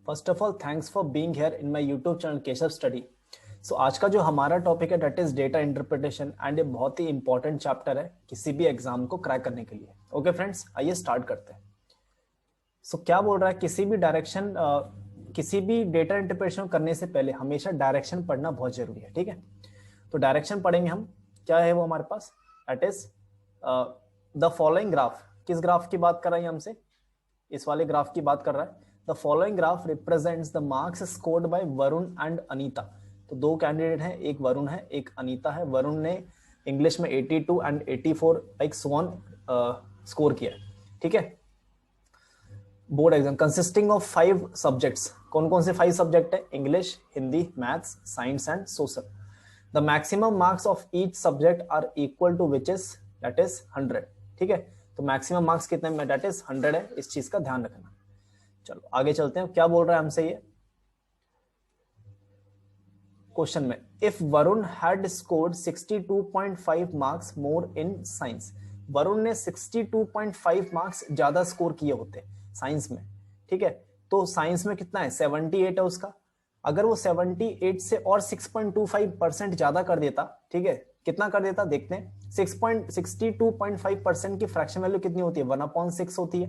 First of all thanks for being here in my YouTube channel Keshav study. So आज का जो हमारा topic है that is data interpretation and ये बहुत ही इंपॉर्टेंट चैप्टर है किसी भी एग्जाम को क्रैक करने के लिए। ओके फ्रेंड्स, आइए स्टार्ट करते हैं। सो क्या बोल रहा है, किसी भी डेटा इंटरप्रिटेशन करने से पहले हमेशा डायरेक्शन पढ़ना बहुत जरूरी है। ठीक है, तो डायरेक्शन पढ़ेंगे हम। क्या है वो हमारे पास, that is the following graph. किस ग्राफ की बात कर रहा है हमसे, इस वाले ग्राफ की बात कर रहा है। The following graph represents the marks scored by Varun and Anita. तो दो कैंडिडेट हैं, एक वरुण है एक अनीता है। वरुण ने इंग्लिश में 82 and 84 like so on score किया। ठीक है, board exam consisting of 5 subjects. कौन कौन से 5 सब्जेक्ट है? English, Hindi, maths, science and social. The maximum marks of each subject are equal to which is that is 100। ठीक है, तो मैक्सिमम मार्क्स कितने में, दैट इज 100 है। इस चीज का ध्यान रखना। चलो आगे चलते हैं। क्या बोल रहा है हमसे ये क्वेश्चन में, if Varun had scored 62.5 marks more in science. Varun ने 62.5 मार्क्स ज्यादा स्कोर किए होते साइंस में। ठीक है, तो साइंस में कितना है, 78 है उसका। अगर वो 78 से और 6.25% ज्यादा कर देता, ठीक है, कितना कर देता देखते हैं। 62.5% की फ्रैक्शन वैल्यू कितनी होती है, 1/6 होती है।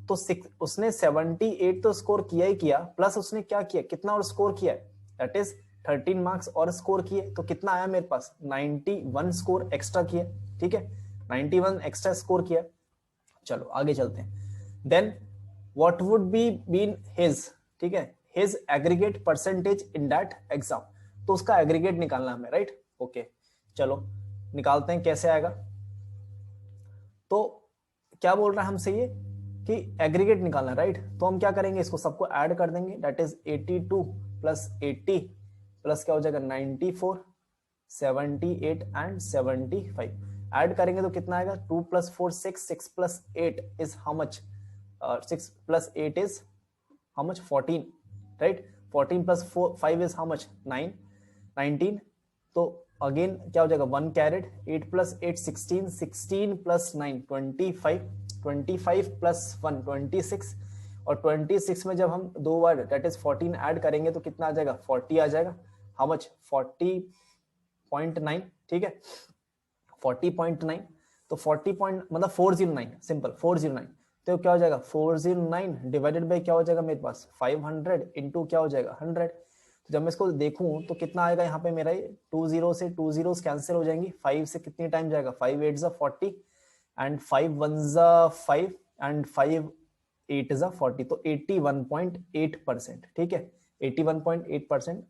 तो उसने 78 तो स्कोर किया ही किया, प्लस उसने क्या किया, कितना और स्कोर किया, दैट इज 13 मार्क्स और स्कोर किए। तो कितना आया मेरे पास, 91 स्कोर एक्स्ट्रा किया। ठीक है, 91 एक्स्ट्रा स्कोर किया। चलो आगे चलते हैं। Then what would be been his, ठीक है, his aggregate percentage in that exam. तो उसका एग्रीगेट निकालना हमें, राइट। ओके, चलो निकालते हैं, कैसे आएगा। तो क्या बोल रहा है हमसे ये कि एग्रीगेट निकालना, राइट। तो हम क्या करेंगे, इसको सबको ऐड कर देंगे, दैट इज 82 प्लस 80 प्लस क्या हो जाएगा 94, 78 एंड 75। ऐड करेंगे तो कितना आएगा, 2 plus 4 6, 6 plus 8 is how much, 6 plus 8 is how much 14, right. 14 plus 5 is how much 9, 19। तो अगेन क्या हो जाएगा 1 कैरेट, 8 प्लस 8 16, 16 प्लस 9 25, 25 प्लस 1 26, और 26 में जब हम दो बार दैट इज 14 ऐड करेंगे तो कितना आ जाएगा 40 आ जाएगा। हाउ मच 40.9, ठीक है 40.9। तो 40 पॉइंट मतलब 409, सिंपल 409। तो क्या हो जाएगा 409 डिवाइडेड बाई क्या हो जाएगा मेरे पास 500 इंटू क्या हो जाएगा 100। तो जब मैं इसको देखूं तो कितना आएगा यहाँ पे मेरा, 2 0 से 2 जीरोस कैंसिल हो जाएंगी। 5 से कितनी टाइम जाएगा, 5 8 जा 40 एंड 5 1 जा 5 एंड 5 8 जा 40। तो 81.8%, ठीक है 81.8%।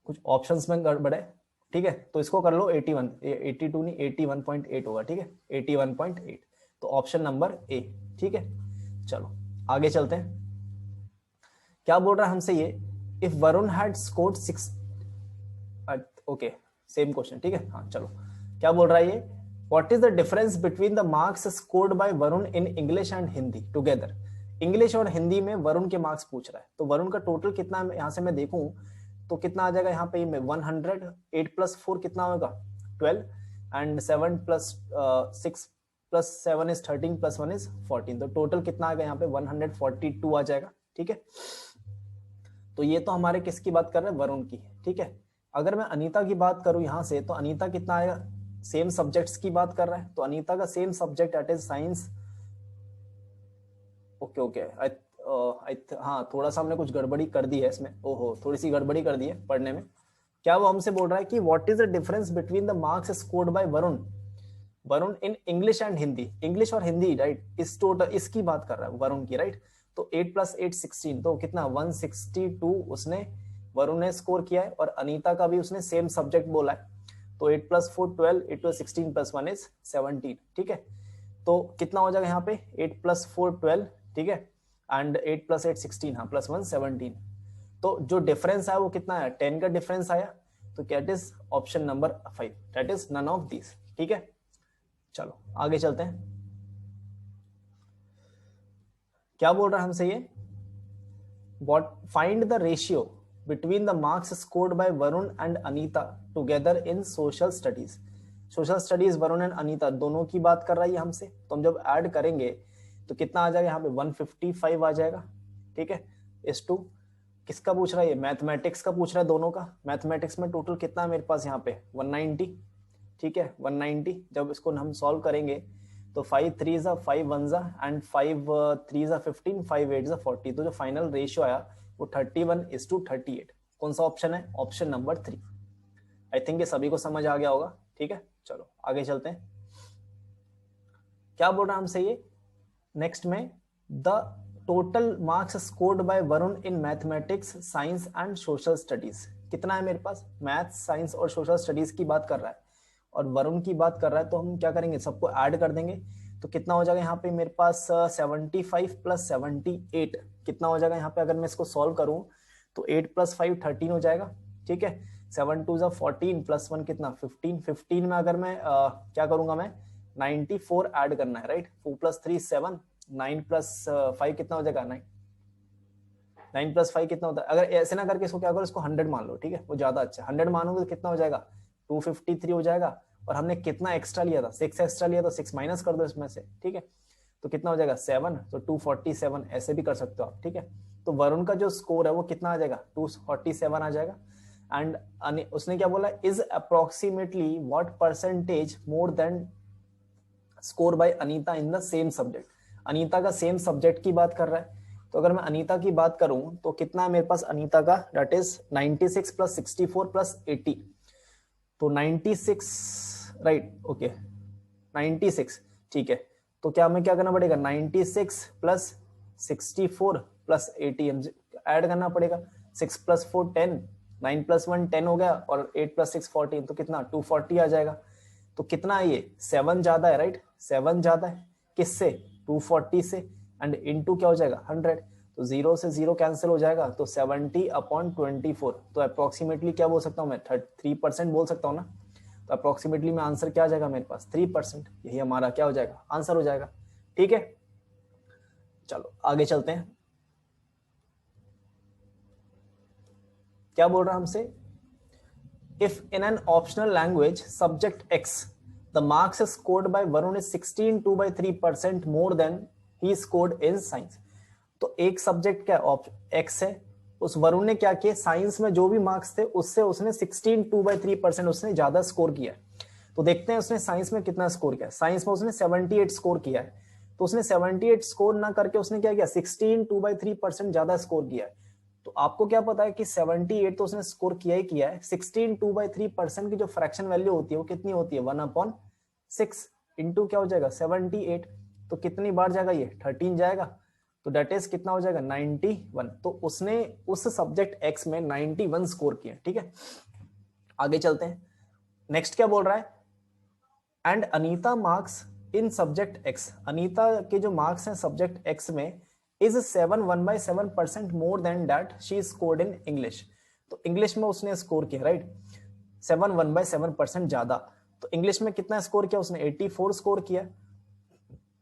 कुछ ऑप्शंस में गड़बड़ है, ठीक है, तो इसको कर लो 81, 82 नहीं 81.8 होगा। ठीक है 81.8, तो ऑप्शन नंबर ए। ठीक है, चलो आगे चलते हैं। क्या बोल रहा है हमसे ये, if Varun had scored 6, okay same question, ठीक है। हाँ चलो, क्या बोल रहा है ये, what is the difference between the marks scored by Varun in English and Hindi together. English और हिंदी में वरुण के मार्क्स पूछ रहा है। तो वरुण का टोटल कितना है, यहाँ से मैं देखूं तो कितना आ जाएगा यहाँ पे में 100, 8 प्लस 4 कितना होगा 12 and 7 plus 6 plus 7 is 13 plus 1 is 14। तो टोटल कितना आएगा यहाँ पे 142 आ जाएगा। ठीक है, तो ये तो हमारे किसकी बात कर रहे हैं, वरुण की। ठीक है, अगर मैं अनीता की बात करूं यहाँ से, तो अनीता कितना आएगा, सेम सब्जेक्ट्स की बात कर रहा है। तो अनीता का same subject that is science. Okay okay, हाँ थोड़ा सा हमने कुछ गड़बड़ी कर दी है इसमें, ओहो थोड़ी सी गड़बड़ी कर दी है पढ़ने में। क्या वो हमसे बोल रहा है कि what is the difference between the marks scored by Varun in English and Hindi. English और हिंदी, राइट, इस टोटल इसकी बात कर रहा है वरुण की, राइट। तो 8 प्लस 8 16, तो कितना 162 उसने वरुण ने स्कोर किया है, और अनीता का भी उसने सेम सब्जेक्ट बोला है। तो 8 प्लस 4 12, 8 प्लस 16 प्लस 1 इज 17। ठीक है, तो कितना हो जाएगा यहाँ पे 8 प्लस 4 12, ठीक है, एंड 8 प्लस 8 16, हाँ प्लस 1 17। तो जो डिफरेंस आया वो कितना आया, 10 का डिफरेंस आया। तो that is option number 5, that is none of this. ठीक है, चलो आगे चलते हैं। क्या बोल रहा है हमसे ये, what find the ratio between the marks scored by Varun and Anita together in social studies. Social studies Varun and Anita दोनों की बात कर रहा है हमसे। तो हम जब ऐड करेंगे तो कितना आ जाएगा यहाँ पे 155 आ जाएगा। ठीक है, इज टू किसका पूछ रहा है, ये मैथमेटिक्स का पूछ रहा है दोनों का। मैथमेटिक्स में टोटल कितना है मेरे पास यहाँ पे 190, ठीक है 190। जब इसको हम सॉल्व करेंगे तो 5 3 जा 5 1 जा एंड 5 3 जा 15, 5 8 जा 40, तो जो फाइनल रेशियो आया वो 31:38। कौन सा ऑप्शन है, ऑप्शन नंबर 3। आई थिंक ये सभी को समझ आ गया होगा, ठीक है। चलो आगे चलते हैं, क्या बोल रहा है हमसे ये नेक्स्ट में, the total marks scored by Varun in mathematics, science and social studies. कितना है मेरे पास, मैथ्स, साइंस और सोशल स्टडीज की बात कर रहा है और वरुण की बात कर रहा है, तो हम क्या करेंगे, सबको ऐड कर देंगे। तो कितना हो जाएगा यहाँ पे मेरे पास 75 + 78, कितना हो जाएगा यहाँ पे, अगर मैं इसको सॉल्व करूं तो 8 + 5 13 हो जाएगा, ठीक है। 7 2 14 + 1 कितना 15, 15 में अगर मैं क्या करूंगा मैं 94 ऐड करना है, राइट। 4 + 3 7, 9 + 5 कितना हो जाएगा 9, 9 + 5 कितना होता है, अगर ऐसे ना करके इसको क्या करो, इसको 100 मान लो, ठीक है, वो ज्यादा अच्छा। 100 मानोगे तो कितना हो जाएगा 253 हो जाएगा, और हमने कितना एक्स्ट्रा लिया था 6 एक्स्ट्रा लिया, तो 6 माइनस कर दो इसमें से, ठीक है। तो कितना हो जाएगा 7, तो 247 ऐसे भी कर सकते हो आप, ठीक है। तो वरुण का जो स्कोर है वो कितना आ जाएगा 247 आ जाएगा। एंड उसने क्या बोला, is approximately what percentage more than score bye Anita in the same subject. Anita का सेम सब्जेक्ट की बात कर रहा है, तो अगर मैं अनीता की बात करूं तो कितना है मेरे पास अनीता का, दैट इज 96 + 64 + 80, तो 96, राइट, ओके 96, ठीक है। तो क्या हमें क्या करना पड़ेगा 96 + 64 + 80 ऐड करना पड़ेगा। 6 + 4 10, 9 + 1 10 हो गया, और 8 + 6 14, तो कितना 240 आ जाएगा। तो कितना है ये 7 ज्यादा है, राइट, 7 ज्यादा है किससे 240 से, एंड इनटू क्या हो जाएगा 100, तो 0 से 0 कैंसिल हो जाएगा, तो 70/24, तो अप्रोक्सीमेटली क्या बोल सकता हूँ मैं 3% बोल सकता हूँ ना। तो अप्रोक्सीमेटली में आंसर क्या आ जाएगा मेरे पास 3%, यही हमारा क्या हो जाएगा आंसर हो जाएगा, ठीक है। चलो आगे चलते हैं, क्या बोल रहा है हमसे, if in an optional language subject X the marks scored by Varun is 16.2/3% more than he scored in science। तो एक सब्जेक्ट क्या X है, उस वरुण ने क्या किया, साइंस में जो भी मार्क्स थे उससे उसने 16.2/3% उसने ज्यादा स्कोर किया है। तो देखते हैं उसने साइंस में कितना स्कोर किया है। साइंस में उसने 78 स्कोर किया है, तो उसने 78 स्कोर ना करके उसने क्या किया 16.2/3% ज्यादा स्कोर किया है। तो आपको क्या पता है कि 78 तो उसने स्कोर किया ही किया है, 16.2/3% की जो फ्रैक्शन वैल्यू होती है वो कितनी होती है 1/6 इंटू क्या हो जाएगा 78, तो कितनी बार जाएगा ये 13 जाएगा, तो डेट इज कितना हो जाएगा 91। तो उसने उस सब्जेक्ट एक्स में 91 स्कोर किया, ठीक है। आगे चलते हैं, नेक्स्ट क्या बोल रहा है, and Anita marks in subject x, Anita के जो मार्क्स हैं सब्जेक्ट एक्स में is 7 1/7% more than that she scored in English. तो इंग्लिश में उसने स्कोर किया, राइट, 7 1/7% ज्यादा। तो इंग्लिश में कितना स्कोर किया उसने 84 स्कोर किया,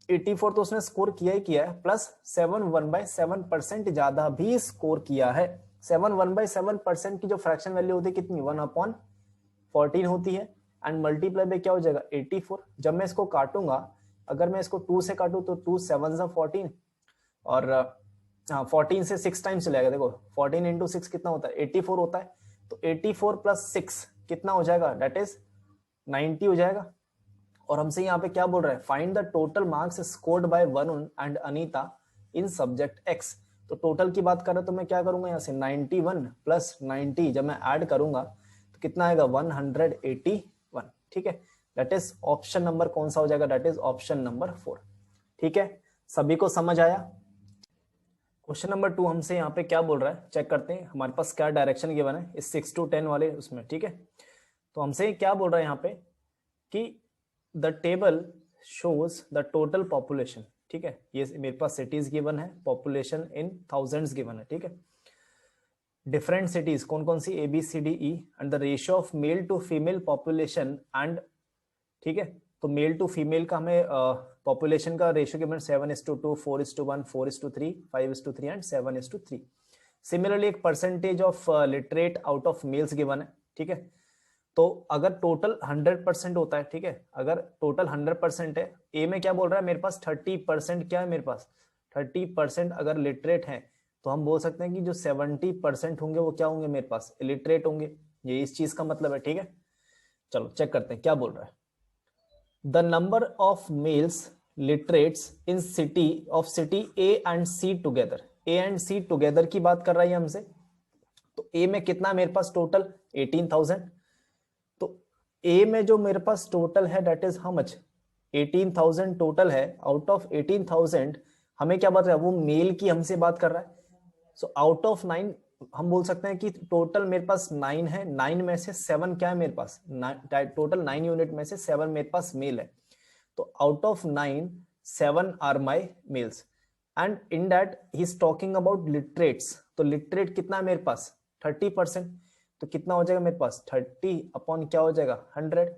84 तो उसने स्कोर किया ही किया है, प्लस 7 1/7% ज्यादा भी स्कोर किया है। 7 1/7% की जो फ्रैक्शन वैल्यू होती है कितनी 1/14 होती है, एंड मल्टीप्लाई बाय क्या हो जाएगा 84। जब मैं इसको काटूंगा, अगर मैं इसको 2 से काटूं तो 2 7 14, और 14 से 6 टाइम्स चलेगा, देखो 14 × 6 कितना होता है 84 होता है, तो 84 + 6 कितना हो जाएगा दैट इज 90 हो जाएगा। और हमसे यहाँ पे क्या बोल रहा है, find the total marks scored by Varun and Anita in subject x. तो टोटल की बात कर रहे तो मैं क्या करूंगा यहाँ से 91 + 90 जब मैं ऐड करूंगा तो कितना आएगा 181, ठीक है। दैट इज ऑप्शन नंबर कौन सा हो जाएगा, दैट इज ऑप्शन नंबर 4, ठीक है। सभी को समझ आया। क्वेश्चन नंबर 2 हमसे यहाँ पे क्या बोल रहा है, चेक करते हैं हमारे पास क्या डायरेक्शन गिवन है इस 6 to 10 वाले उसमें, ठीक है। तो हमसे क्या बोल रहा है यहाँ पे कि the table shows the total population, ठीक है। ये मेरे पास सिटीज गिवन है, पॉपुलेशन इन थाउजेंड्स गिवन है, ठीक है। डिफरेंट सिटीज कौन कौन सी ABCDE and the ratio of male to female population and, ठीक है। तो मेल टू फीमेल का हमें पॉपुलेशन का रेशियो गिवन 7:2, 4:1, 4:3, 5:3 एंड 7:3। सिमिलरली एक percentage of literate out of males given है, ठीक है। तो अगर टोटल 100% होता है, ठीक है, अगर टोटल 100% है, ए में क्या बोल रहा है मेरे पास 30% क्या है मेरे पास 30% अगर लिटरेट है तो हम बोल सकते हैं कि जो 70% होंगे वो क्या होंगे मेरे पास, इलिटरेट होंगे। ये इस चीज का मतलब है, ठीक है। चलो चेक करते हैं क्या बोल रहा है। The number of males literates in city of city A and C together, A and C together की बात कर रहा है हमसे। तो ए में कितना मेरे पास टोटल 18,000। तो ए में जो मेरे पास टोटल है that is how much, 18,000 total है। आउट ऑफ 18,000 हमें क्या बता रहा है, वो मेल की हमसे बात कर रहा है। सो आउट ऑफ 9 हम बोल सकते हैं कि टोटल मेरे पास 9 है, 9 में से 7 क्या है मेरे पास, टोटल 9 यूनिट में से 7 मेरे पास मेल है। तो out of 9 7 are my males and in that he is talking about literates. तो लिटरेट कितना है मेरे पास 30%। तो कितना हो जाएगा मेरे पास 30 अपॉन क्या हो जाएगा 100।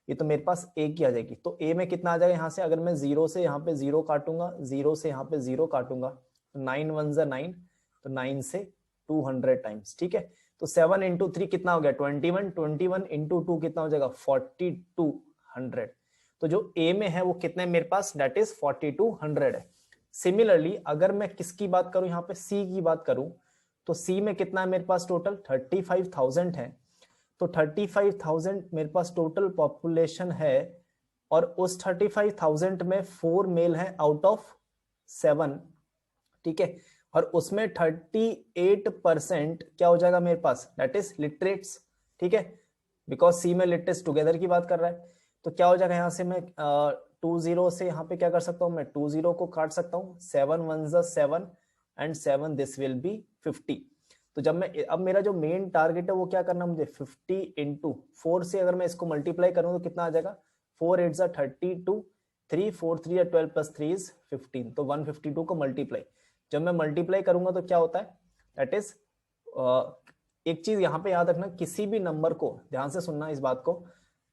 ये तो मेरे पास ए की आ जाएगी। तो ए में कितना आ जाएगा यहाँ से, अगर मैं 0 से यहाँ पे 0 काटूंगा, 0 से यहाँ पे 0 काटूंगा, तो 9 1 जा 9, तो 9 से 200 टाइम्स, ठीक है। तो 7 इंटू 3 कितना हो गया 21, 21 इंटू 2 कितना हो जाएगा 4200। तो जो ए में है वो कितने मेरे पास, दैट इज 4200 है। सिमिलरली अगर मैं किसकी बात करूं, यहाँ पे सी की बात करूं, तो सी में कितना है मेरे पास टोटल 35,000 है। तो 35,000 मेरे पास टोटल पॉपुलेशन है, और उस 35,000 में 4 मेल है आउट ऑफ 7, ठीक है। और उसमें 38% क्या हो जाएगा मेरे पास, दैट इज लिटरेट्स, ठीक है, बिकॉज सी में लिटरेट्स टुगेदर की बात कर रहा है। तो क्या हो जाएगा यहाँ से मैं 20 से यहाँ पे क्या कर सकता हूँ, मैं 20 को काट सकता हूँ, 7 1 जा 7 एंड 7 दिस विल बी 50। तो जब मैं अब मेरा जो मेन टारगेट है वो क्या करना मुझे 50 इंटू 4 से अगर मैं इसको मल्टीप्लाई करूँ तो कितना आ जाएगा 4 8 जा 32, 3 4 3 12 प्लस 3 इज 15। तो 152 को मल्टीप्लाई जब मैं मल्टीप्लाई करूंगा तो क्या होता है, दैट इज एक चीज यहाँ पे याद रखना, किसी भी नंबर को ध्यान से सुनना, इस बात को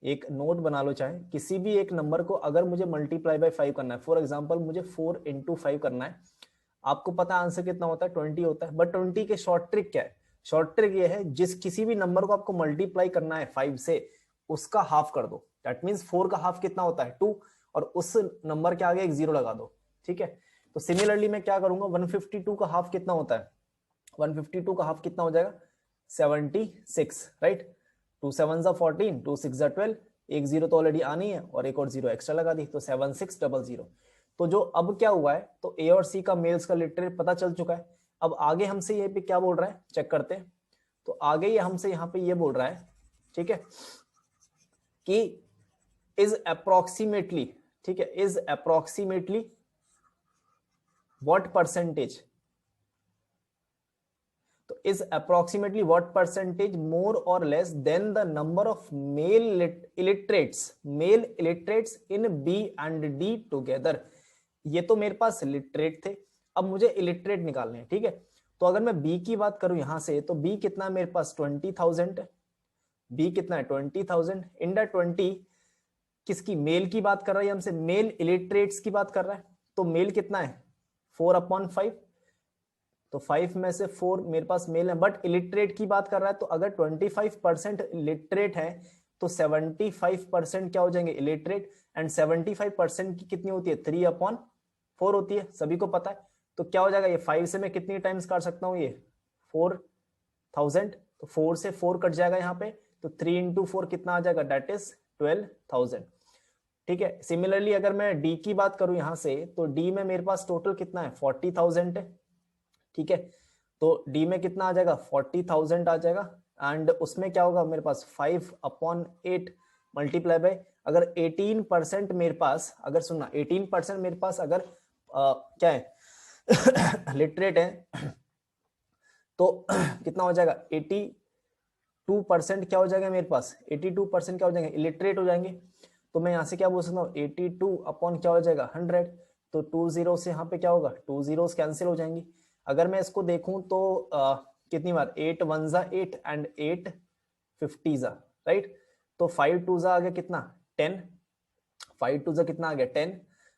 एक नोट बना लो, चाहे किसी भी एक नंबर को अगर मुझे मल्टीप्लाई बाय 5 करना है, फॉर एग्जांपल मुझे 4 इंटू 5 करना है, आपको पता है आंसर कितना होता है 20 होता है। बट 20 के शॉर्ट ट्रिक क्या है, शॉर्ट ट्रिक ये है जिस किसी भी नंबर को आपको मल्टीप्लाई करना है 5 से उसका हाफ कर दो, दैट मीन्स 4 का हाफ कितना होता है 2, और उस नंबर के आगे एक 0 लगा दो, ठीक है। तो सिमिलरली मैं क्या करूंगा 152 का हाफ कितना होता है, 152 का हाफ कितना हो जाएगा 76, राइट। 2 7 जा 14, 2 6 जा 12, एक 0 तो ऑलरेडी आनी है और एक और 0 एक्स्ट्रा लगा दी, तो 7600। तो जो अब क्या हुआ है, तो ए और सी का मेल्स का लिटरेट पता चल चुका है। अब आगे हमसे ये पे क्या बोल रहा है चेक करते हैं। तो आगे ये हमसे यहाँ पे ये बोल रहा है, ठीक है, कि इज अप्रोक्सीमेटली, ठीक है, इज अप्रोक्सीमेटली what percentage, तो is approximately what percentage more or less than the number of male illiterates in B and D together। ये तो मेरे पास लिटरेट थे, अब मुझे इलिटरेट निकालने हैं, ठीक है। तो अगर मैं B की बात करूं यहां से, तो B कितना है मेरे पास 20,000, B कितना है 20,000 इन द 20 किसकी, मेल की बात कर रहा है हमसे, मेल इलिटरेट्स की बात कर रहा है। तो मेल कितना है 4/5, तो 5 में से 4 मेरे पास मेल है, बट इलिटरेट की बात कर रहा है। तो अगर 25% लिटरेट है तो 75% क्या हो जाएंगे इलिटरेट, एंड 75% की कितनी होती है 3/4 होती है, सभी को पता है। तो क्या हो जाएगा ये 5 से मैं कितनी टाइम्स काट सकता हूँ, ये 4,000, तो 4 से 4 कट जाएगा यहाँ पे, तो 3 इंटू 4 कितना आ जाएगा, दैट इज 12,000, ठीक है। सिमिलरली अगर मैं डी की बात करूं यहां से, तो डी में मेरे पास टोटल कितना है 40,000 है, ठीक है। तो डी में कितना आ जाएगा 40,000 आ जाएगा, एंड उसमें क्या होगा मेरे पास 5/8 मल्टीप्लाई बाय, अगर 18% मेरे पास, अगर सुनना 18% मेरे पास अगर क्या है लिटरेट है तो कितना हो जाएगा 82% क्या हो जाएगा मेरे पास, 82% क्या हो जाएंगे इलिटरेट हो जाएंगे। तो मैं यहाँ से क्या बोल सकता हूँ 82 अपॉन क्या हो जाएगा 100, तो 20 से यहाँ पे क्या होगा 2 zeros कैंसिल हो जाएंगी। अगर मैं इसको देखूं तो कितनी बार 8 1 जा 8 एंड 8 50 जा, राइट। तो 5 2 जा आ गया कितना 10, 5 2 जा कितना आ गया 10,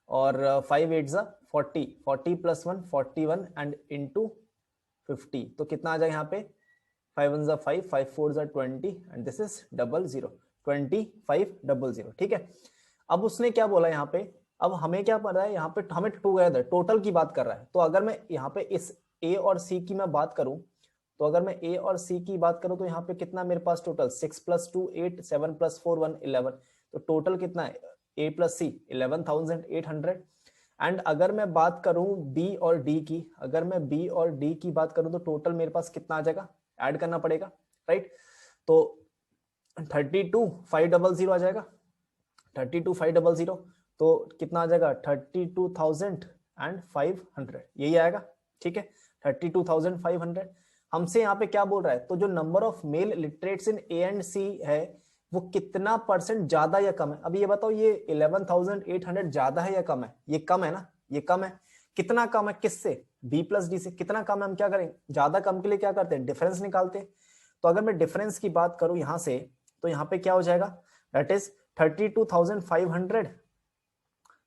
और 5 8 जा 40, 40 प्लस 1 41 एंड इंटू 50, तो कितना आ जाएगा यहाँ पे 5 1 जा 5, 5 4 जा 20 एंड दिस इज 00, 2500, ठीक है। अब उसने क्या बोला यहाँ पे, अब हमें क्या पता है यहाँ पे, हमें टुगेदर टोटल की बात कर रहा है। तो अगर मैं यहाँ पे इस ए और सी की मैं बात करूं, तो अगर मैं ए और सी की बात करूं तो यहाँ पे कितना मेरे पास टोटल 6 + 2 8, 7 + 4 1 11, तो टोटल कितना है ए प्लस सी 11,800। एंड अगर मैं बात करूं बी और डी की, अगर मैं बी और डी की बात करूं तो टोटल मेरे पास कितना आ जाएगा, ऐड करना पड़ेगा राइट। तो 32,500 आ जाएगा, 32,500, तो कितना आ जाएगा 32,500, यही आएगा ठीक है 32,500। हमसे यहाँ पे क्या बोल रहा है, तो जो number of male literates in A and C है वो कितना % ज्यादा या कम है। अभी ये बताओ ये 11,800 ज्यादा है या कम है, ये कम है ना, ये कम है। कितना कम है किससे, बी प्लस डी से। कितना कम है, हम क्या करेंगे, ज्यादा कम के लिए क्या करते हैं, डिफरेंस निकालते हैं। तो अगर मैं डिफरेंस की बात करूं यहां से, तो यहाँ पे क्या हो जाएगा, दैट इज 32,500।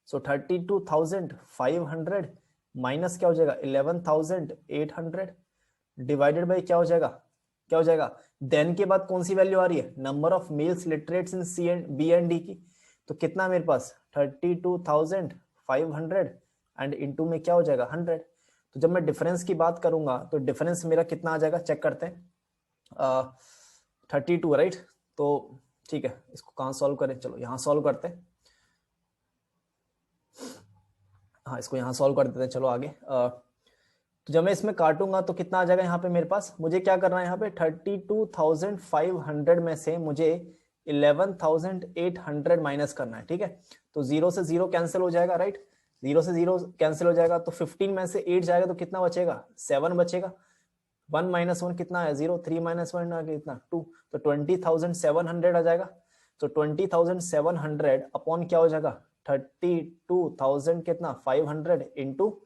सो 32,500 माइनस क्या हो जाएगा 11,800 डिवाइडेड बाई क्या हो जाएगा, क्या हो जाएगा, देन के बाद कौन सी वैल्यू आ रही है, number of males literates in C and B and D की। तो कितना मेरे पास 32,500 एंड इनटू में क्या हो जाएगा 100। तो जब मैं डिफरेंस की बात करूंगा तो डिफरेंस मेरा कितना आ जाएगा, चेक करते हैं 32 राइट। तो ठीक है, इसको कहां सॉल्व करें, चलो यहां सॉल्व करते हैं, हाँ इसको यहाँ सॉल्व कर देते हैं। चलो आगे तो जब मैं इसमें काटूंगा तो कितना आ जाएगा यहाँ पे मेरे पास, मुझे क्या करना है यहाँ पे 32,500 में से मुझे 11,800 माइनस करना है ठीक है। तो 0 से 0 कैंसिल हो जाएगा राइट, 0 से 0 कैंसिल हो जाएगा, तो 15 में से 8 जाएगा तो कितना बचेगा 7 बचेगा। 1 - 1 कितना है 0, 3 - 1 आ गया कितना 2, तो 20,700 आ जाएगा। तो 20,700 अपॉन क्या हो जाएगा 32,000 कितना 500 इंटू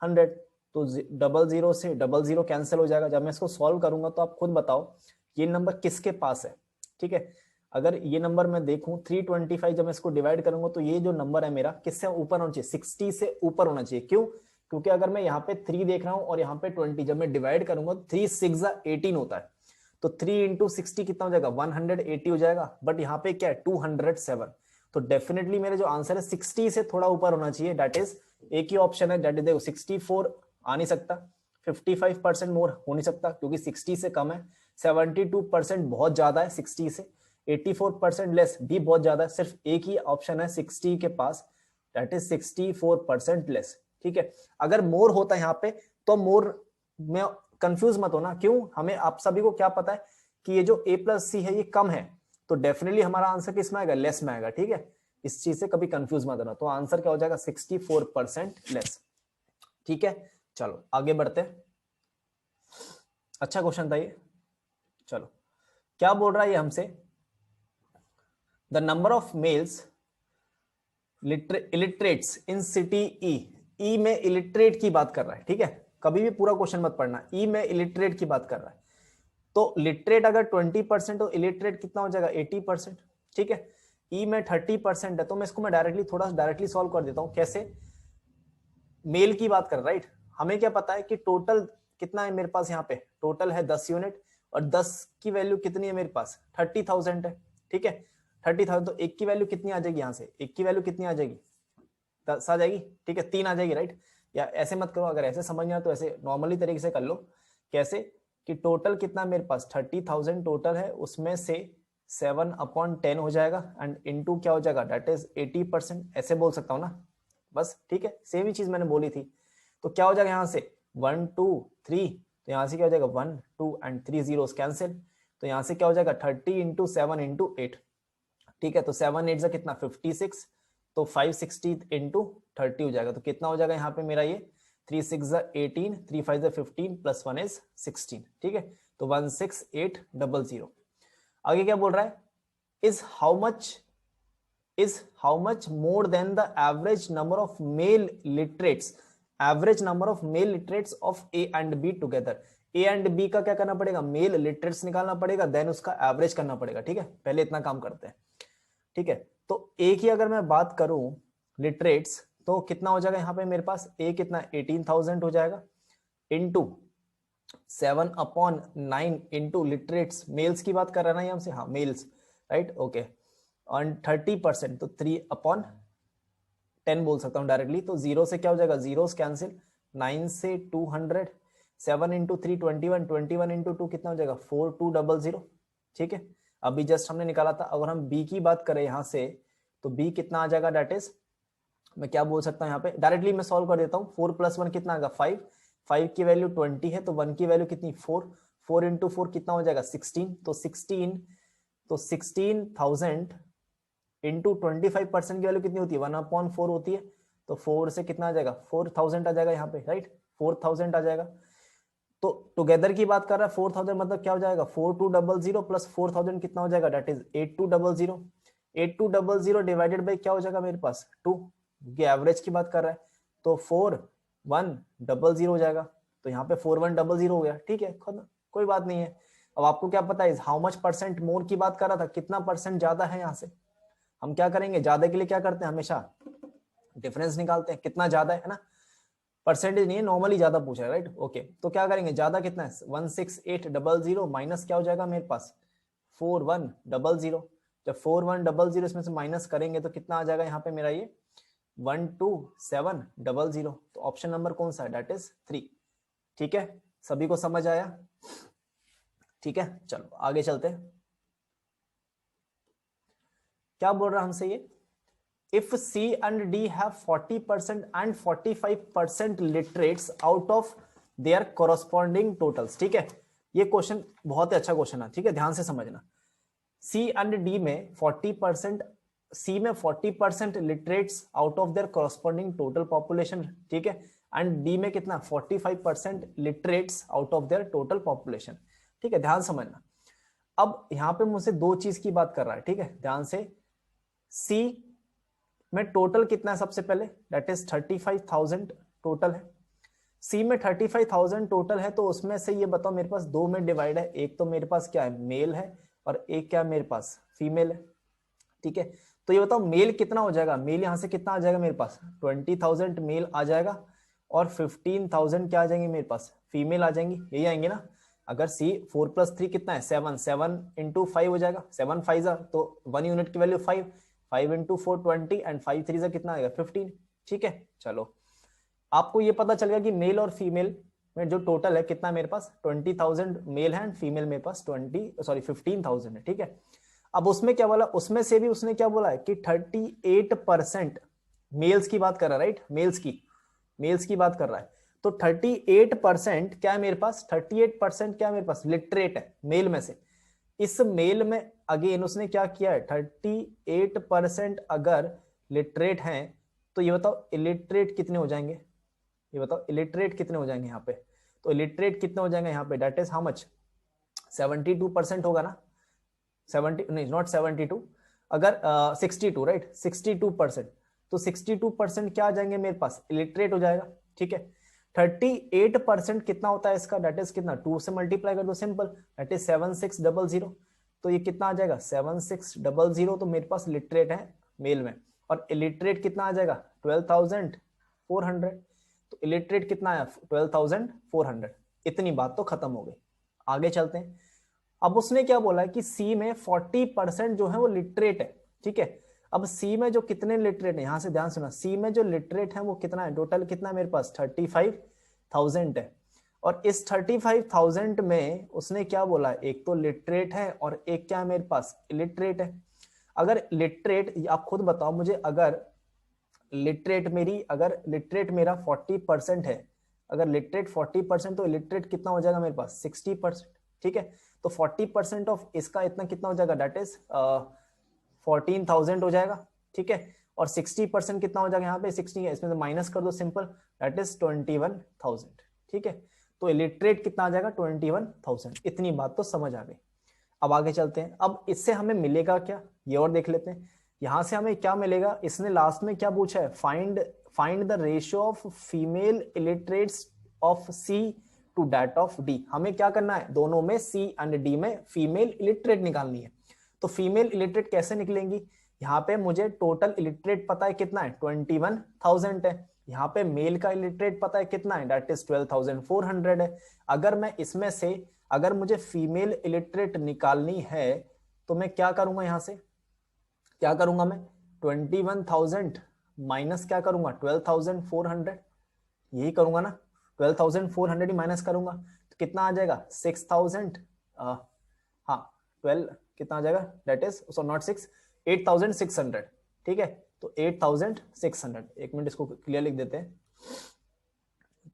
100, तो 00 से 00 कैंसिल हो जाएगा। जब मैं इसको सॉल्व करूंगा तो आप खुद बताओ ये नंबर किसके पास है ठीक है। अगर ये नंबर मैं देखूं 325, जब मैं इसको डिवाइड करूंगा तो ये जो नंबर है मेरा किससे ऊपर होना चाहिए, 60 से ऊपर होना चाहिए। क्यों, क्योंकि अगर मैं यहाँ पे 3 देख रहा हूँ और यहाँ पे 20, जब मैं डिवाइड करूंगा 3 6 18 होता है, तो 3 इंटू 60 कितना हो जाएगा 180 हो जाएगा। बट यहाँ पे क्या है 207, तो डेफिनेटली मेरा जो आंसर है 60 से थोड़ा ऊपर होना चाहिए। दैट इज एक ही ऑप्शन है, दैट इज देखो 64 आ नहीं सकता, 55% मोर हो नहीं सकता क्योंकि 60 से कम है, 72% बहुत ज्यादा है 60 से, 84% लेस भी बहुत ज्यादा है। सिर्फ एक ही ऑप्शन है 60 के पास, दैट इज 64% लेस ठीक है। अगर मोर होता है यहाँ पे तो मोर में कंफ्यूज मत होना, क्यों, हमें आप सभी को क्या पता है कि ये जो a प्लस सी है ये कम है, तो डेफिनेटली हमारा आंसर किस में आएगा, लेस में आएगा ठीक है। इस चीज से कभी कंफ्यूज मत होना, तो आंसर क्या हो जाएगा 64% लेस ठीक है। चलो आगे बढ़ते हैं, अच्छा क्वेश्चन था ये। चलो क्या बोल रहा है ये हमसे, the number of males illiterates in city E में इलिटरेट की बात कर रहा है ठीक है, कभी भी पूरा क्वेश्चन मत पढ़ना, ई में इलिटरेट की बात कर रहा है। तो लिटरेट अगर 20% तो इलिटरेट कितना हो जाएगा 80% ठीक है। ई में 30% है, तो मैं इसको मैं डायरेक्टली सॉल्व कर देता हूं। कैसे, मेल की बात कर राइट, हमें क्या पता है कि टोटल कितना है मेरे पास, यहाँ पे टोटल है 10 यूनिट और 10 की वैल्यू कितनी है मेरे पास 30,000 है ठीक है। 30,000 तो एक की वैल्यू कितनी आ जाएगी, यहाँ से एक की वैल्यू कितनी आ जाएगी 10 आ जाएगी ठीक है, 3 आ जाएगी राइट। या ऐसे मत करो, अगर ऐसे समझना तो ऐसे नॉर्मली तरीके से कर लो। कैसे कि टोटल कितना मेरे पास 30,000 टोटल है, उसमें से 7/10 हो जाएगा एंड इनटू क्या हो जाएगा दैट इज 80%, ऐसे बोल सकता हूँ ना बस ठीक है। सेम ही चीज मैंने बोली थी, तो क्या हो जाएगा यहाँ से 1 2 3, तो यहाँ से क्या हो जाएगा 1 2 एंड 3 जीरोस कैंसिल, तो यहाँ से क्या हो जाएगा 30 इंटू 7 इंटू 8 ठीक है। तो 7 8 कितना 56, तो 560 इंटू 30 हो जाएगा, तो कितना हो जाएगा यहाँ पे मेरा ये 3 6 18, 3 5 15 प्लस 1 इज 16 ठीक है। तो 16800। आगे क्या बोल रहा है, is how much more than the average number of male literates, average number of male literates of A and B together. A and B का क्या करना पड़ेगा, मेल लिटरेट्स निकालना पड़ेगा, देन उसका एवरेज करना पड़ेगा ठीक है। पहले इतना काम करते हैं ठीक है। तो ए की अगर मैं बात करूं लिटरेट्स, तो कितना हो जाएगा यहाँ पे मेरे पास ए कितना 18,000 हो जाएगा इनटू 7/9 इंटू लिटरेट्स, मेल्स की बात कर रहे हैं ना यहाँ से, हाँ मेल्स राइट ओके, और 30% तो 3/10 बोल सकता हूँ डायरेक्टली। तो 0 से क्या हो जाएगा, जीरोस कैंसिल, 9 से 200, 7 इंटू 3 21, 21 इंटू 2 कितना हो जाएगा 4200, ठीक है। अभी जस्ट हमने निकाला था। अगर हम b की बात करें यहाँ से तो b कितना आ जाएगा, दैट इज मैं क्या बोल सकता हूँ यहाँ पे, डायरेक्टली मैं सॉल्व कर देता हूँ। 4 + 1 कितना आएगा 5, 5 की वैल्यू 20 है तो 1 की वैल्यू कितनी 4, 4 इंटू 4 कितना हो जाएगा 16, तो 16,000 इंटू 25% की वैल्यू कितनी होती है 1/4 होती है, तो 4 से कितना आ जाएगा 4000 आ जाएगा यहाँ पे, राइट 4000 आ जाएगा। तो टुगेदर की बात कर रहा है 4000 मतलब क्या हो जाएगा 4200 प्लस 4000 कितना हो जाएगा, दैट इज 8200, 8200 डिवाइडेड बाई क्या हो जाएगा मेरे पास 2, ये एवरेज की बात कर रहा है तो 4100 हो जाएगा, तो यहाँ पे 4100 हो गया, ठीक है कोई बात नहीं है। अब आपको क्या पता है हाउ मच परसेंट मोर की बात कर रहा था, कितना परसेंट ज्यादा है। यहाँ से हम क्या करेंगे, ज्यादा के लिए क्या करते हैं हमेशा डिफरेंस निकालते हैं, कितना ज्यादा है ना, परसेंटेज नहीं है, नॉर्मली ज्यादा पूछा है, राइट ओके। तो क्या करेंगे, ज्यादा कितना है 16800 माइनस क्या हो जाएगा मेरे पास 4100, जब 4100 इसमें से माइनस करेंगे तो कितना आ जाएगा यहाँ पे मेरा ये 12700, तो ऑप्शन नंबर कौन सा है, दैट इज 3, ठीक है। सभी को समझ आया, ठीक है चलो आगे चलते हैं। क्या बोल रहा हमसे ये, if C and D have 40% and 45% literates out of their corresponding totals, ठीक है। ये क्वेश्चन बहुत ही अच्छा क्वेश्चन है, ठीक है ध्यान से समझना। C and D में 40%, C में 40% literates out of their corresponding total population, ठीक है, एंड D में कितना 45% literates out of their total population, ठीक है ध्यान समझना। अब यहाँ पे मुझसे दो चीज की बात कर रहा है, ठीक है ध्यान से। C में टोटल कितना है सबसे पहले, दैट इज 35,000 टोटल है। सी में 35,000 टोटल है, तो उसमें से ये बताओ मेरे पास दो में डिवाइड है, एक तो मेरे पास क्या है मेल है और एक क्या मेरे पास फीमेल है, ठीक है। तो ये बताओ मेल कितना हो जाएगा, मेल यहाँ से कितना आ जाएगा मेरे पास 20,000 मेल आ जाएगा और 15,000 क्या आ जाएंगे मेरे पास फीमेल आ जाएंगी, यही आएंगे ना। अगर सी 4 + 3 कितना है 7, 7 इंटू 5 हो जाएगा, 7 5 तो 1 यूनिट की वैल्यू 5, 5 इंटू 4 20 एंड 5 3 कितना आएगा 15, ठीक है। चलो आपको ये पता चल गया कि मेल और फीमेल में जो टोटल है कितना मेरे पास 20,000 मेल है एंड फीमेल मेरे पास 15,000 है, ठीक है। अब उसमें क्या बोला, उसमें से भी उसने क्या बोला है कि 38% मेल्स की बात कर रहा है, राइट मेल्स की बात कर रहा है। तो 38% क्या है मेरे पास, 38% क्या है मेरे पास लिटरेट है मेल में से। इस मेल में अगेन उसने क्या किया है 38% अगर लिटरेट हैं, तो ये बताओ इलिटरेट कितने हो जाएंगे, ये बताओ इलिटरेट कितने हो जाएंगे यहाँ पे। तो इलिटरेट कितने हो जाएंगे यहाँ पे, दैट इज हाउ मच 72% होगा ना, 70 नहीं नॉट 72, अगर 62 राइट 62%, तो 62% क्या आ जाएंगे मेरे पास इलिटरेट हो जाएगा, ठीक है। 38% कितना होता है इसका, दैट इज कितना 2 से मल्टीप्लाई कर दो सिंपल, दैट इज 7600, तो ये कितना आ जाएगा 7600, तो मेरे पास लिटरेट है मेल में। और इलिटरेट कितना आ जाएगा 12,400, तो इलिटरेट कितना आया 12,400। इतनी बात तो खत्म हो गई, आगे चलते हैं। अब उसने क्या बोला है कि सी में 40% जो है वो लिटरेट है, ठीक है। अब सी में जो कितने लिटरेट है, यहां से ध्यान सुना, सी में जो लिटरेट है वो कितना है, टोटल कितना है मेरे पास 35,000 है। और इस 35,000 में उसने क्या बोला है, एक तो लिटरेट है और एक क्या है मेरे पास इलिटरेट है। अगर लिटरेट, आप खुद बताओ मुझे, अगर लिटरेट मेरा 40% है, अगर लिटरेट 40% तो इलिटरेट कितना हो जाएगा मेरे पास 60%, ठीक है। तो 40% ऑफ इसका इतना कितना हो जाएगा, दैट इज 14,000 हो जाएगा, ठीक है। और 60% कितना हो जाएगा यहाँ पे 60 है, इसमें से माइनस कर दो सिंपल, दैट इज 21,000, ठीक है। तो इलिटरेट कितना आ जाएगा 21,000। इतनी बात तो समझ आ गई। अब आगे चलते हैं। अब इससे हमें मिलेगा क्या, ये और देख लेते हैं। यहां से हमें क्या मिलेगा, इसने लास्ट में क्या पूछा है, find the ratio of female illiterates of C to that of D. हमें क्या करना है, दोनों में सी एंड डी में फीमेल इलिटरेट निकालनी है। तो फीमेल इलिटरेट कैसे निकलेंगी, यहाँ पे मुझे टोटल इलिटरेट पता है कितना है 21,000 है, यहाँ पे मेल का इलिटरेट पता है कितना है, दैट इज 12,400 है। अगर मैं इसमें से अगर मुझे फीमेल इलिटरेट निकालनी है तो मैं क्या करूंगा, यहां से क्या करूंगा मैं 21,000 माइनस क्या करूंगा 12,400, यही करूंगा ना। 12,400 ही माइनस करूंगा तो कितना आ जाएगा 6,000, हाँ 12 कितना आ जाएगा, दैट इज सो नॉट 6, 8,600, ठीक है। तो 8,600, एक मिनट इसको क्लियर लिख देते हैं।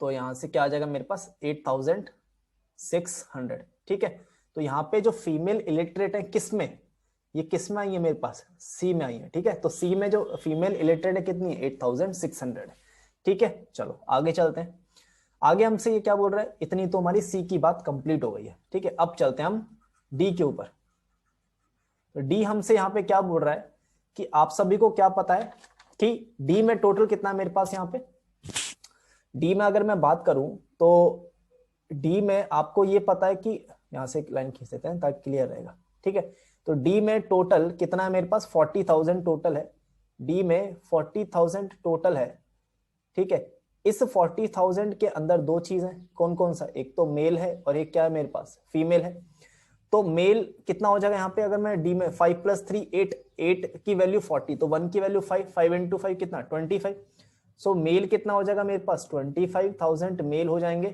तो यहां से क्या आ जाएगा मेरे पास 8,600, ठीक है। तो यहाँ पे जो फीमेल इलिटरेट है किस में, ये किस में आई है मेरे पास, सी में आई है, ठीक है। तो सी में जो फीमेल इलिटरेट है कितनी है 8,600, ठीक है। चलो आगे चलते हैं। आगे हमसे ये क्या बोल रहा है, इतनी तो हमारी सी की बात कंप्लीट हो गई है, ठीक है। अब चलते हैं हम डी के ऊपर। तो डी हमसे यहाँ पे क्या बोल रहा है कि आप सभी को क्या पता है कि डी में टोटल कितना है मेरे पास, यहाँ पे डी में अगर मैं बात करूं तो डी में आपको ये पता है कि यहां से एक लाइन खींच देते हैं ताकि क्लियर रहेगा, ठीक है। तो डी में टोटल कितना है मेरे पास 40,000 टोटल है, डी में 40,000 टोटल है, ठीक है। इस 40,000 के अंदर दो चीजें, कौन कौन सा, एक तो मेल है और एक क्या है मेरे पास फीमेल है। तो मेल कितना हो जाएगा यहाँ पे, अगर मैं डी में 5 + 3 8, 8 की वैल्यू 40, तो 1 की वैल्यू 5, 5 × 5 कितना 25। सो मेल कितना हो जाएगा मेरे पास 25,000 मेल हो जाएंगे,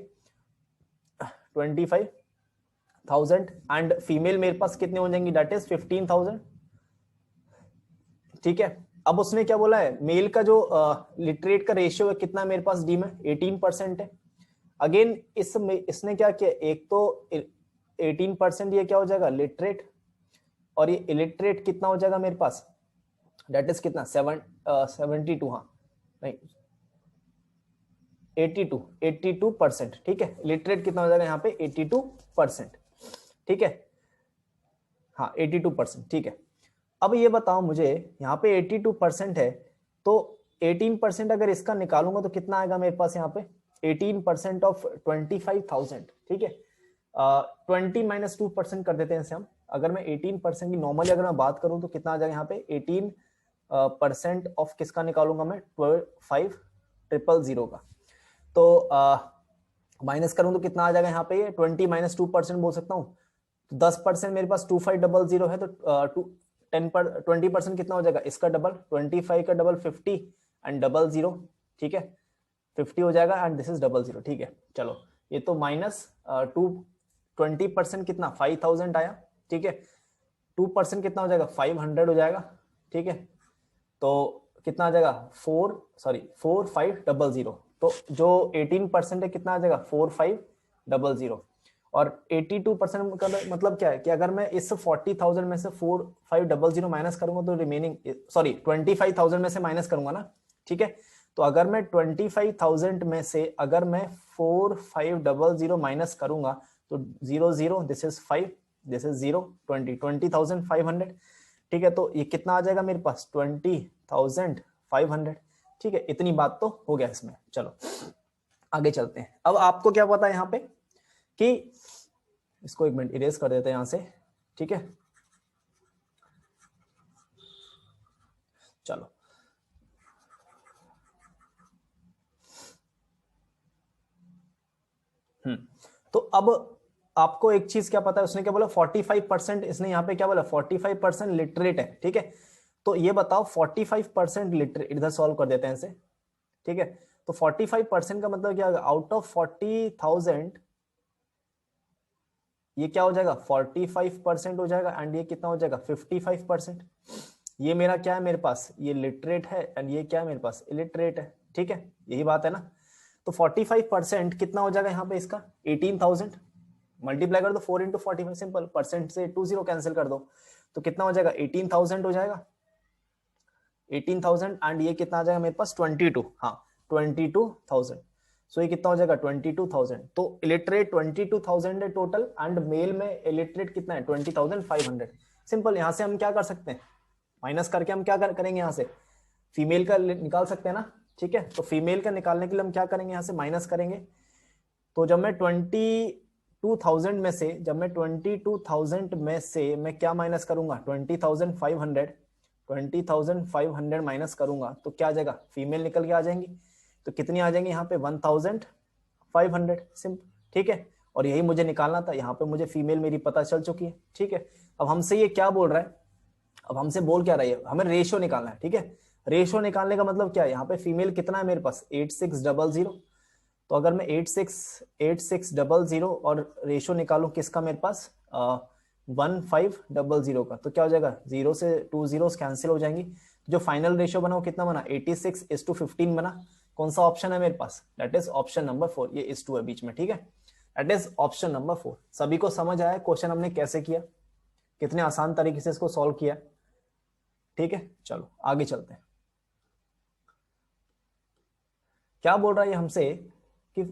25,000 एंड फीमेल मेरे पास कितने हो जाएंगी, दैट इज 15,000, ठीक है। अब उसने क्या बोला है, मेल का जो लिटरेट का रेशियो है कितना मेरे पास डी में 18% है। अगेन इसने क्या किया, एक तो 18% ये क्या हो जाएगा लिटरेट, और ये इलिटरेट कितना हो जाएगा मेरे पास, दैट इज कितना 72, हाँ नहीं 82%, ठीक है। लिटरेट कितना हो जाएगा यहाँ पे 82%, ठीक है, हाँ 82%, ठीक है। अब ये बताओ मुझे, यहाँ पे 82% है तो 18% अगर इसका निकालूंगा तो कितना आएगा मेरे पास यहाँ पे 18% ऑफ 25,000, ठीक है। 20 - 2% कर देते हैं इसे हम। अगर मैं 18% की नॉर्मली अगर मैं बात करूं तो कितना आ जाएगा यहाँ पे 18% ऑफ किसका निकालूंगा मैं 5,000 का। तो माइनस करूं तो कितना आ जाएगा यहाँ पे 20 - 2% बोल सकता हूँ। तो 10% मेरे पास 2500 है, तो 20% कितना हो जाएगा, इसका डबल 25 का डबल 50 एंड 00, ठीक है 50 हो जाएगा एंड दिस इज 00, ठीक है। चलो ये तो -20% कितना 5,000 आया, ठीक है। 2% कितना हो जाएगा 500 हो जाएगा, ठीक है। तो कितना आ जाएगा 4500, तो जो 18% है कितना आ जाएगा 4500, और 82% का मतलब क्या है कि अगर मैं इस 40,000 में से 4500 माइनस करूंगा तो रिमेनिंग, सॉरी 25,000 में से माइनस करूंगा ना, ठीक है। तो अगर मैं 25,000 में से अगर मैं 4500 माइनस करूंगा तो 00, दिस इज 5, दिस इज 0, 20,500, ठीक है। तो ये कितना आ जाएगा मेरे पास 20,500, ठीक है। इतनी बात तो हो गया इसमें। चलो आगे चलते हैं। अब आपको क्या पता है यहाँ पे कि इसको एक मिनट इरेज कर देते हैं यहां से, ठीक है। चलो तो अब आपको एक चीज क्या पता है, उसने क्या बोला 45%, इसने यहाँ पे क्या बोला 45% लिटरेट है, ठीक है। तो ये बताओ 45% लिटरेट, इधर सॉल्व कर देते हैं इसे, ठीक है। तो 45% का मतलब क्या होगा, आउट ऑफ 40,000 ये क्या हो जाएगा 45% हो जाएगा एंड ये कितना हो जाएगा 55%। ये मेरा क्या है मेरे पास, ये लिटरेट है एंड ये क्या है मेरे पास इलिटरेट है, ठीक है। यही बात है ना। तो 45% कितना हो जाएगा यहाँ पे इसका 18,000, मल्टीप्लाई कर दो 4 × 45, सिंपल, परसेंट से 20 कैंसिल कर दो तो कितना हो जाएगा 18,000 हो जाएगा, 18,000 एंड ये कितना आ जाएगा मेरे पास 22, हाँ 22,000। सो ये कितना हो जाएगा 22,000। तो इलिटरेट 22,000 है टोटल एंड मेल में इलिटरेट कितना है 20,500। सिंपल, यहां से हम क्या कर सकते हैं, माइनस करके हम क्या करेंगे, यहाँ से फीमेल का निकाल सकते हैं ना, ठीक है। तो फीमेल का निकालने के लिए हम क्या करेंगे, यहाँ से माइनस करेंगे। तो जब मैं 22,000 में से मैं क्या माइनस करूंगा 20,500 माइनस करूंगा तो क्या आ जाएगा, फीमेल निकल के आ जाएंगी। तो कितनी आ जाएंगी यहाँ पे 1,500, सिंपल, ठीक है। और यही मुझे निकालना था, यहाँ पे मुझे फीमेल मेरी पता चल चुकी है, ठीक है। अब हमसे ये क्या बोल रहा है, अब हमसे बोल क्या रही है, हमें रेशियो निकालना है, ठीक है। रेशियो निकालने का मतलब क्या है, यहाँ पे फीमेल कितना है मेरे पास 8600, तो अगर मैं 8600 और रेशो निकालूं किसका मेरे पास 1500 का, तो क्या हो जाएगा, 0 से 2 जीरोस कैंसिल हो जाएंगी। जो फाइनल रेशियो बना वो कितना बना, 86:15 बना। कौन सा ऑप्शन है मेरे पास, दैट इज ऑप्शन नंबर 4, ये इस 2 है बीच में, ठीक है, दैट इज ऑप्शन नंबर 4। सभी को समझ आया क्वेश्चन हमने कैसे किया, कितने आसान तरीके से इसको सॉल्व किया, ठीक है। चलो आगे चलते हैं। क्या बोल रहा है हमसे कि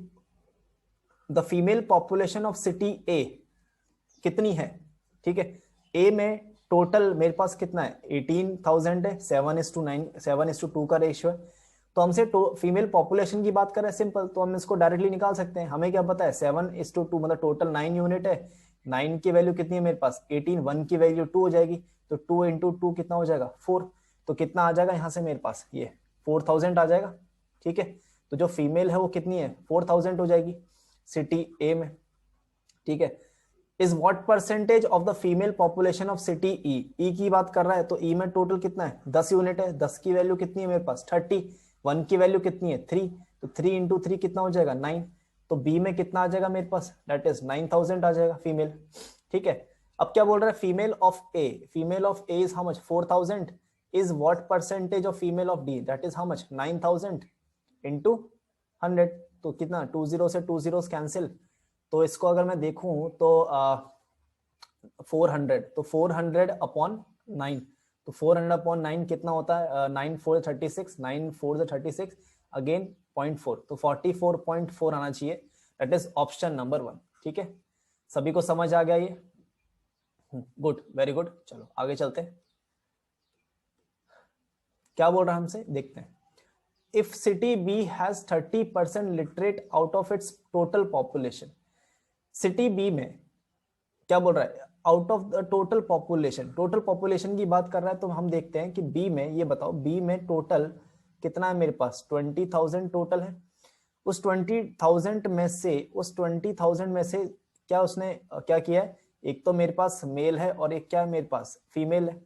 the female population of city A कितनी है, ठीक है। ए में टोटल मेरे पास कितना है, 18,000 है, 7:9 7:2 का रेशियो है। तो हमसे फीमेल पॉपुलेशन की बात करें सिंपल, तो हम इसको डायरेक्टली निकाल सकते हैं। हमें क्या पता है 7:2 मतलब टोटल 9 यूनिट है। 9 की वैल्यू कितनी है मेरे पास 18, 1 की वैल्यू 2 हो जाएगी, तो 2 इंटू 2 कितना हो जाएगा 4। तो कितना आ जाएगा यहाँ से मेरे पास, ये 4000 आ जाएगा, ठीक है। तो जो फीमेल है वो कितनी है 4000 हो जाएगी सिटी ए में, ठीक है। Is what percentage of the female population of city E, E की बात कर रहा है, तो ई में टोटल कितना है 10 यूनिट है, 10 की वैल्यू कितनी है मेरे पास 30, 1 की वैल्यू कितनी है 3, तो 3 इंटू 3 कितना हो जाएगा 9। तो बी में कितना आ जाएगा मेरे पास, दैट इज 9000 आ जाएगा फीमेल, ठीक है। अब क्या बोल रहा है female of A, female of A is how much 4000, is what percentage of female of D, that is how much 9000 into 100। तो कितना 2 जीरो से 2 जीरोस कैंसिल, तो इसको अगर मैं देखूं तो 400, तो 400 अपॉन 9, तो 400 अपॉन 9 कितना होता है 9 4 36, 9 4 36 अगेन 0.4, तो 44.4 आना चाहिए, दैट इज ऑप्शन नंबर 1, ठीक है। सभी को समझ आ गया ये, गुड, वेरी गुड। चलो आगे चलते हैं, क्या बोल रहा है हमसे देखते हैं। If city B has 30% literate out of its total population, city B में क्या बोल रहा है out of the total population, total population की बात कर रहा है। तो हम देखते हैं कि बी में, ये बताओ बी में टोटल कितना है मेरे पास 20,000 टोटल है। उस 20,000 में से, उस 20,000 में से क्या उसने क्या किया है, एक तो मेरे पास मेल है और एक क्या है मेरे पास फीमेल है।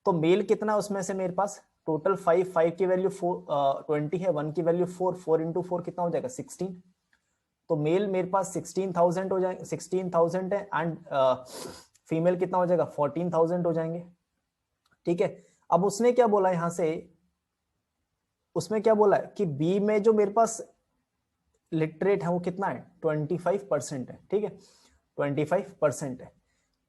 तो मेल कितना उसमें से मेरे पास टोटल 5 की वैल्यू 20 है, 1 की वैल्यू 4 इंटू 4 कितना हो जाएगा 16। तो मेल मेरे पास 16,000 हो जाएगा, 16,000 है, एंड फीमेल कितना हो जाएगा 14,000 हो जाएंगे, ठीक है। अब उसने क्या बोला यहां से, उसमें क्या बोला है कि बी में जो मेरे पास लिटरेट है वो कितना है 25% है, ठीक है, 25% है।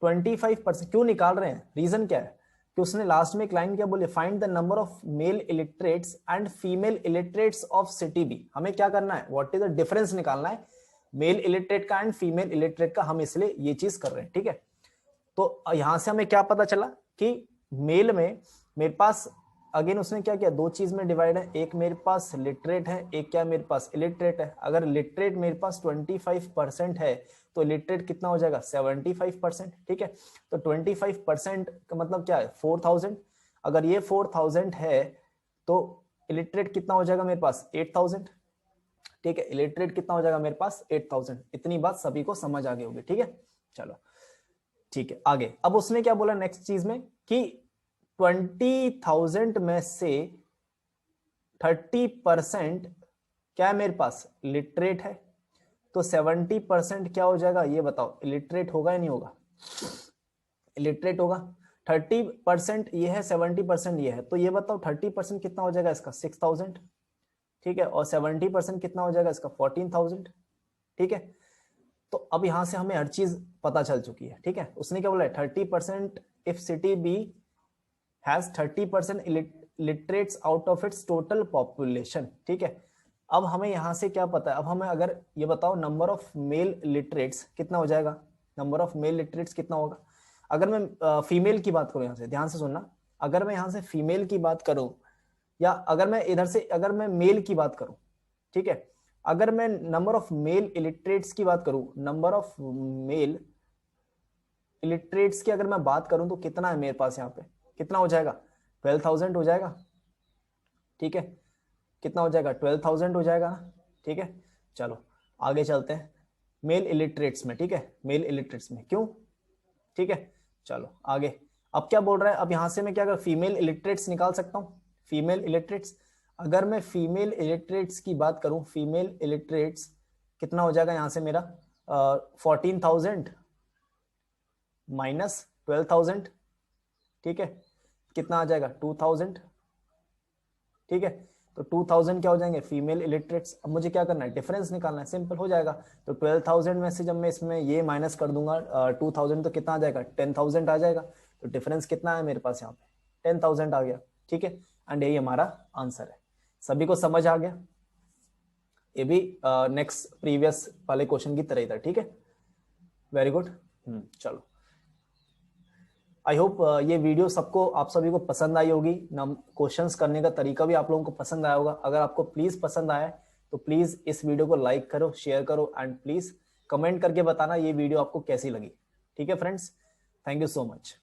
25% क्यों निकाल रहे हैं, रीजन क्या है कि उसने लास्ट में एक लाइन क्या बोले, find the number of male illiterates and female illiterates of city B. हमें क्या करना है, व्हाट इज द डिफरेंस निकालना है मेल इलिटरेट का एंड फीमेल इलिटरेट का, हम इसलिए ये चीज कर रहे हैं, ठीक है। तो यहां से हमें क्या पता चला कि मेल में मेरे पास अगेन उसने क्या किया, दो चीज में डिवाइड है, एक मेरे पास लिटरेट है, एक क्या मेरे पास इलिटरेट है। अगर लिटरेट मेरे पास 25% है तो इलिटरेट कितना हो जाएगा 75%, ठीक है। तो 25% का मतलब क्या है 4000, अगर ये 4000 है तो इलिटरेट कितना हो जाएगा मेरे पास 8000, ठीक है। इलिटरेट कितना हो जाएगा मेरे पास 8000। इतनी बात सभी को समझ आ गई होगी, ठीक है। चलो ठीक है आगे। अब उसने क्या बोला नेक्स्ट चीज में कि 20,000 में से 30% क्या है मेरे पास लिटरेट है, तो 70% क्या हो जाएगा ये बताओ, इलिटरेट होगा या नहीं होगा, इलिटरेट होगा। 30% ये है, 70% ये है, तो ये बताओ 30% कितना हो जाएगा इसका 6,000, ठीक है, और 70% कितना हो जाएगा इसका 14,000, ठीक है। तो अब यहां से हमें हर चीज पता चल चुकी है, ठीक है। उसने क्या बोला है 30% if city B has 30% literates out of its total population, ठीक है। अब हमें यहां से क्या पता है, अब हमें अगर ये बताओ नंबर ऑफ मेल लिटरेट्स कितना हो जाएगा, नंबर ऑफ मेल लिटरेट्स कितना होगा। अगर मैं फीमेल की बात करूं, यहां से ध्यान से सुनना, अगर मैं यहां से फीमेल की बात करूं या अगर मैं इधर से अगर मैं मेल की बात करूं, ठीक है, अगर मैं नंबर ऑफ मेल इलिटरेट्स की बात करूं, नंबर ऑफ मेल इलिटरेट्स की अगर मैं बात करूं तो कितना है मेरे पास यहाँ पे, कितना हो जाएगा 12,000 हो जाएगा, ठीक है। कितना हो जाएगा 12,000 हो जाएगा, ठीक है। चलो आगे चलते हैं मेल इलिटरेट्स में, ठीक है, मेल इलिटरेट्स में क्यों, ठीक है। चलो आगे। अब क्या बोल रहा है, अब यहां से मैं क्या कर फीमेल इलिटरेट्स निकाल सकता हूँ, फीमेल इलिटरेट्स। अगर मैं फीमेल इलिटरेट्स की बात करूं, फीमेल इलिटरेट्स कितना हो जाएगा यहाँ से मेरा 14,000 माइनस 12,000, ठीक है, कितना आ जाएगा 2,000, ठीक है। तो 2,000 क्या हो जाएंगे फीमेल इलिटरेट्स। अब मुझे क्या करना है, डिफरेंस निकालना है, सिंपल हो जाएगा। तो 12,000 में से जब मैं इसमें ये माइनस कर दूंगा 2,000 तो कितना आ जाएगा 10,000 आ जाएगा। तो डिफरेंस कितना है मेरे पास यहाँ पे 10,000 आ गया, ठीक है। एंड यही हमारा आंसर है। सभी को समझ आ गया? ये भी नेक्स्ट प्रीवियस वाले क्वेश्चन की तरह ही था, ठीक है, वेरी गुड। चलो, आई होप ये वीडियो सबको, आप सभी को पसंद आई होगी ना। क्वेश्चंस करने का तरीका भी आप लोगों को पसंद आया होगा। अगर आपको प्लीज पसंद आया तो प्लीज इस वीडियो को लाइक करो, शेयर करो एंड प्लीज कमेंट करके बताना ये वीडियो आपको कैसी लगी, ठीक है friends. Thank you so much.